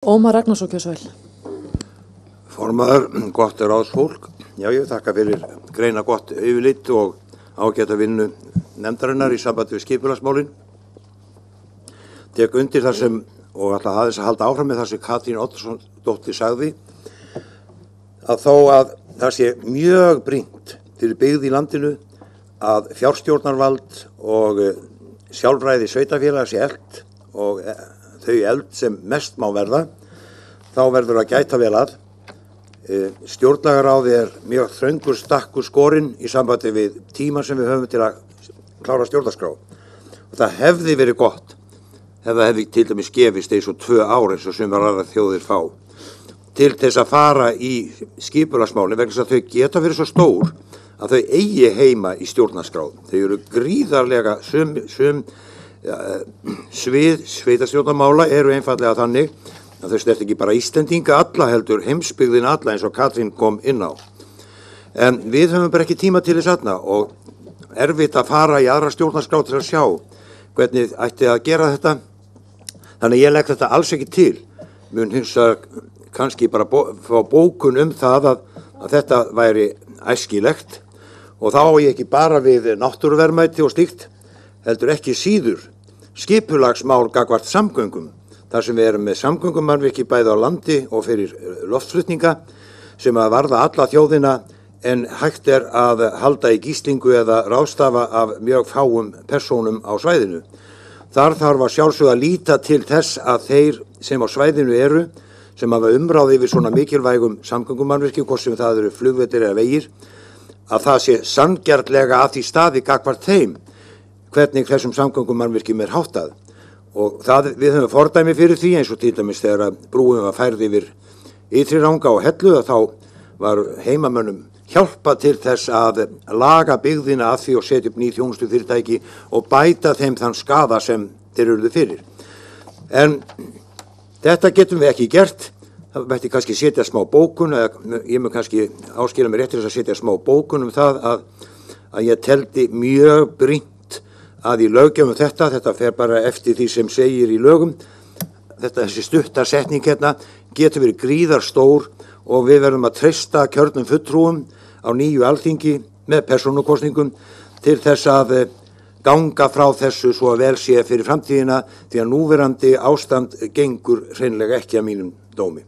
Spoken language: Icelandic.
Ómar Ragnarsson kjörsvæl. Formaður, gott ráðsfólk. Já, ég þakka fyrir greina gott yfirlit og ágæta vinnu nefndarinnar í sambandi við skipulagsmálin. Tek undir það sem, og ætla aðeins að halda áfram með það sem Katrín Oddsdóttir sagði, að þó að það sé mjög brýnt fyrir byggð í landinu að fjárstjórnarvald og sjálfræði sveitarfélaga sé eflt og þau efld sem mest má verða, þá verður að gæta vel að. Stjórnlagaráði mjög þröngur stakkur skorinn í sambandi við tíma sem við höfum til að klára stjórnarskrá. Og það hefði verið gott ef það hefði til dæmis gefist eins og 2 ár eins og sumar aðrar þjóðir fá til þess að fara í skipulagsmálin vegna þess að þau geta verið svo stór að þau eigi heima í stjórnarskrá. Þau eru gríðarlega svið sveitarstjórnarmála eru einfallega þannig að þau snert ekki bara Íslendinga alla heldur heimsbyggðin alla eins og Katrín kom inn á. En við höfum bara ekki tíma til þess aðna og erfitt að fara í aðra stjórnarskrá til að sjá hvernig ætti að gera þetta. Þannig ég legg þetta alls ekki til. Mun hins vegar kannski bara fá bókun það að þetta væri æskilegt og þá á ég ekki bara við náttúruverðmæti og slíkt, heldur ekki síður skipulagsmál gagnvart samgöngum. Þar sem við erum með samgöngumannvirki bæði á landi og fyrir loftflutninga sem að varða alla þjóðina en hægt að halda í gíslingu eða ráðstafa af mjög fáum persónum á svæðinu. Þar þarf að sjálfsögðu að líta til þess að þeir sem á svæðinu eru, sem hafa umráð yfir svona mikilvægum samgöngumannvirki, hvort sem það eru flugvellir eða vegir, að það sé sanngjarnlega að því staði gagnvart þeim hvernig þessum samgöngumannvirkjum háttað. Og við höfum fordæmi fyrir því eins og til dæmis þegar brúin var færð yfir Ytri-Ranga og Hellu að þá var heimamönnum hjálpa til þess að laga byggðina að því og setja upp ný þjónustufyrirtæki og bæta þeim þann skaða sem þeir urðu fyrir. En þetta getum við ekki gert. Það mætti kannski setja smá bókun, eða ég mun kannski áskilja mig rétt til þess að setja smá bókun það að ég teldi mjög brýnt að í löggjöfum þetta fer bara eftir því sem segir í lögum, þessi stutta setning getur verið gríðarstór og við verðum að treysta kjörnum fulltrúum á nýju alþingi með persónukosningum til þess að ganga frá þessu svo að vel sé fyrir framtíðina því að núverandi ástand gengur hreinlega ekki að mínum dómi.